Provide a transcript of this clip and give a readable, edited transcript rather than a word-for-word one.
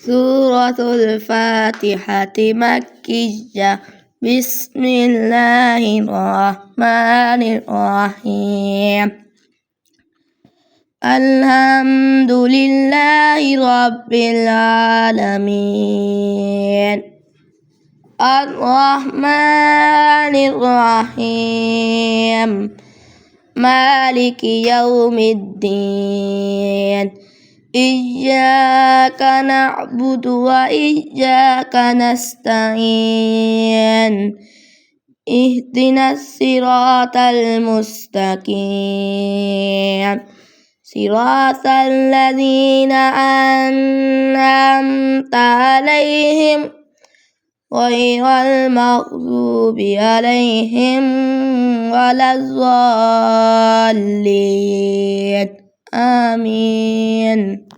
سورة الفاتحة مكية. بسم الله الرحمن الرحيم. الحمد لله رب العالمين الرحمن الرحيم مالك يوم الدين. إياك نعبد وإياك نستعين. اهدنا الصراط المستقيم صراط الذين أنعمت عليهم غير المغضوب عليهم ولا الضالين. آمين.